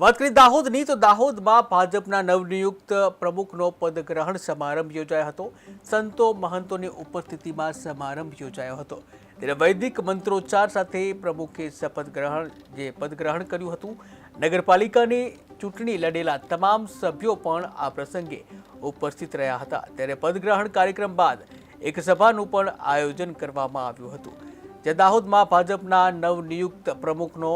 વાત કરીએ દાહોદની તો દાહોદમાં ભાજપના નવનિયુક્ત પ્રમુખનો પદગ્રહણ સમારંભ યોજાયો હતો। સંતો મહંતોની ઉપસ્થિતિમાં સમારંભ યોજાયો હતો। ત્યારે વૈદિક મંત્રોચ્ચાર સાથે પ્રમુખે પદગ્રહણ કર્યું હતું। નગરપાલિકાની ચૂંટણી લડેલા તમામ સભ્યો પણ આ પ્રસંગે ઉપસ્થિત રહ્યા હતા। ત્યારે પદગ્રહણ કાર્યક્રમ બાદ એક સભાનું પણ આયોજન કરવામાં આવ્યું હતું, જે દાહોદમાં ભાજપના નવનિયુક્ત પ્રમુખનો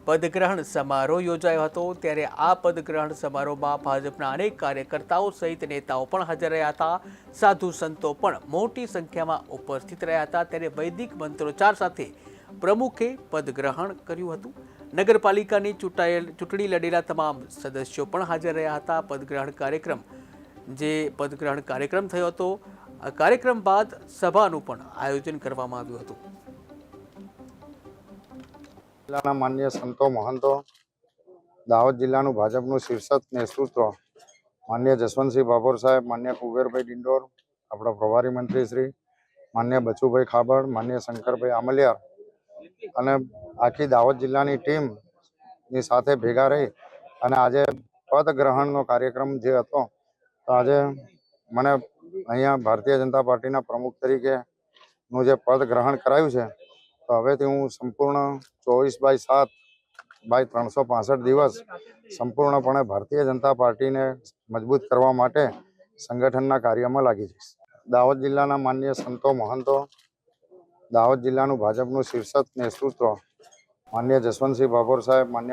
પદગ્રહણ સમારોહ યોજાયો હતો। ત્યારે આ પદગ્રહણ સમારોહમાં ભાજપના અનેક કાર્યકર્તાઓ સહિત નેતાઓ પણ હાજર રહ્યા હતા। સાધુ સંતો પણ મોટી સંખ્યામાં ઉપસ્થિત રહ્યા હતા। ત્યારે વૈદિક મંત્રોચ્ચાર સાથે પ્રમુખે પદગ્રહણ કર્યું હતું। નગરપાલિકાની ચૂંટણી લડેલા તમામ સદસ્યો પણ હાજર રહ્યા હતા। પદગ્રહણ કાર્યક્રમ થયો હતો। આ કાર્યક્રમ બાદ સભાનું પણ આયોજન કરવામાં આવ્યું હતું। જિલ્લાના માન્ય સંતો મહંતો, દાહોદ જિલ્લાનું ભાજપનું શીર્ષક નેતૃત્વ માન્ય જસવંતસિંહ ભાભોર સાહેબ, માન્ય કુબેરભાઈ ડિંડોર, આપણા પ્રભારી મંત્રી શ્રી માન્ય બચુભાઈ ખાબડ, માન્ય શંકરભાઈ આમલિયાર અને આખી દાહોદ જિલ્લાની ટીમની સાથે ભેગા રહી અને આજે પદગ્રહણનો કાર્યક્રમ જે હતો, તો આજે મને અહીંયા ભારતીય જનતા પાર્ટીના પ્રમુખ તરીકેનું જે પદ ગ્રહણ કરાયું છે, તો હવેથી હું સંપૂર્ણ 24/7/365 દિવસ સંપૂર્ણપણે ભારતીય જનતા પાર્ટીને મજબૂત કરવા માટે સંગઠનના કાર્યમાં લાગી જઈશ। દાહોદ જિલ્લાના માન્ય સંતો મહંતો, દાહોદ જિલ્લાનું ભાજપનું શીર્ષક નેતૃત્વ માન્ય જસવંતસિંહ ભાભોર સાહેબ, માન્ય